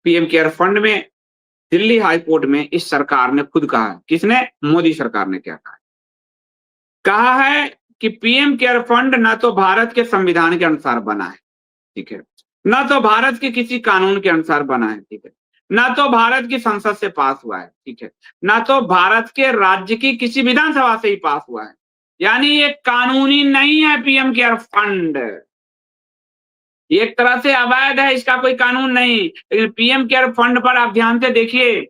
PM care fund में Delhi high court में इस सरकार ने खुद कहा है। किसने? मोदी सरकार ने क्या कहा है? कहा है कि पीएम केयर फंड ना तो भारत के संविधान के अनुसार बना है, ठीक है, ना तो भारत के किसी कानून के अनुसार बना है, ठीक है, ना तो भारत की संसद से पास हुआ है, ठीक है, ना तो भारत के राज्य की किसी विधानसभा से ही पास हुआ है। यानी ये कानूनी नहीं है पीएम केयर फंड, ये एक तरह से अवैध है, इसका कोई कानून नहीं। लेकिन पीएम केयर फंड पर आप ध्यान से देखिए,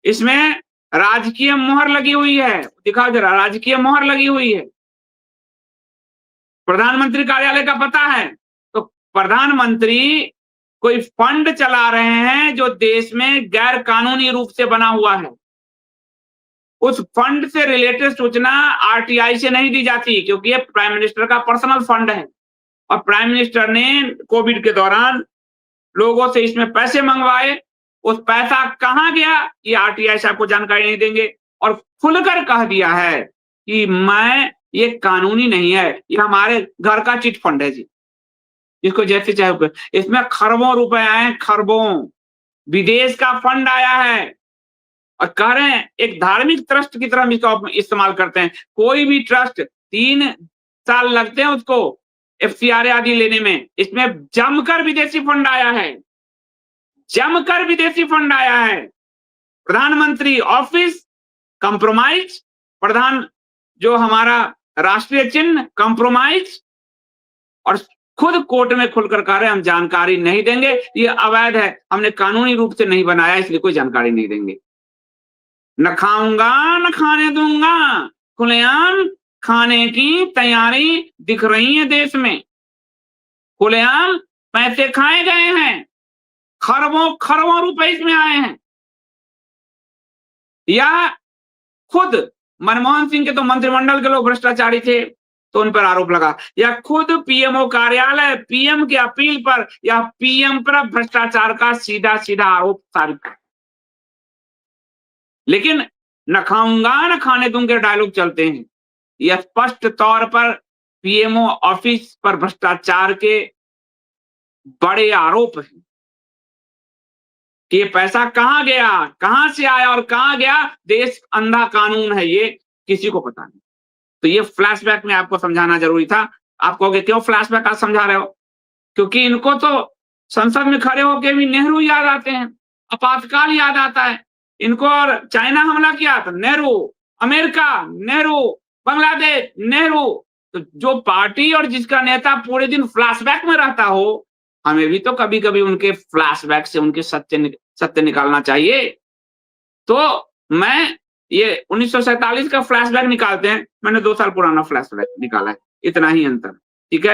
इसमें राजकीय मोहर लगी हुई है, दिखाओ जरा, राजकीय मोहर लगी हुई है। प्रधानमंत्री कार्यालय का पता है, तो प्रधानमंत्री कोई फंड चला रहे हैं जो देश में गैर कानूनी रूप से बना हुआ है। उस फंड से रिलेटेड सूचना आरटीआई से नहीं दी जाती, क्योंकि ये प्राइम मिनिस्टर का पर्सनल फंड है और प्राइम मिनिस्टर ने कोविड के दौरान लोगों से इसमें पैसे मंगवाए। उस पैसा कहां गया ये आरटीआई साहब को जानकारी नहीं देंगे, और खुलकर कह दिया है कि ये कानूनी नहीं है, ये हमारे घर का चिट फंड है जी, इसको जैसे चाहे। इसमें खरबों रुपए आए, खरबों, विदेश का फंड आया है, और कह रहे हैं एक धार्मिक ट्रस्ट की तरह इसका इस्तेमाल करते हैं। कोई भी ट्रस्ट 3 साल लगते हैं उसको एफसीआर आदि लेने में, इसमें जमकर विदेशी फंड आया है, जमकर विदेशी फंड आया है। प्रधानमंत्री ऑफिस कंप्रोमाइज, प्रधान जो हमारा राष्ट्रीय चिन्ह कंप्रोमाइज, और खुद कोर्ट में खुलकर कह रहे हैं हम जानकारी नहीं देंगे, ये अवैध है, हमने कानूनी रूप से नहीं बनाया, इसलिए कोई जानकारी नहीं देंगे। न खाऊंगा न खाने दूंगा, खुलेआम खाने की तैयारी दिख रही है देश में, खुलेआम पैसे खाए गए हैं, खरबों खरबों रुपए इसमें आए हैं। या खुद मनमोहन सिंह के तो मंत्रिमंडल के लोग भ्रष्टाचारी थे, तो उन पर आरोप लगा, या खुद पीएमओ कार्यालय पीएम की अपील पर या पीएम पर भ्रष्टाचार का सीधा सीधा आरोप साबित। लेकिन न खाऊंगा न खाने दूंगे डायलॉग चलते हैं, यह स्पष्ट तौर पर पीएमओ ऑफिस पर भ्रष्टाचार के बड़े आरोप हैं कि ये पैसा कहां गया, कहां से आया और कहां गया, देश अंधा कानून है, ये किसी को पता नहीं। तो ये फ्लैशबैक में आपको समझाना जरूरी था। आप कहोगे क्यों फ्लैशबैक आज समझा रहे हो? क्योंकि इनको तो संसद में खड़े होकर भी नेहरू याद आते हैं, आपातकाल याद आता है इनको, और चाइना हमला किया तो नेहरू, अमेरिका नेहरू, बांग्लादेश नेहरू। तो जो पार्टी और जिसका नेता पूरे दिन फ्लैशबैक में रहता हो, हमें भी तो कभी कभी उनके फ्लैशबैक से उनके सत्य निकालना चाहिए। तो मैं ये 1947 का फ्लैशबैक निकालते हैं, मैंने 2 साल पुराना फ्लैशबैक निकाला है, इतना ही अंतर, ठीक है।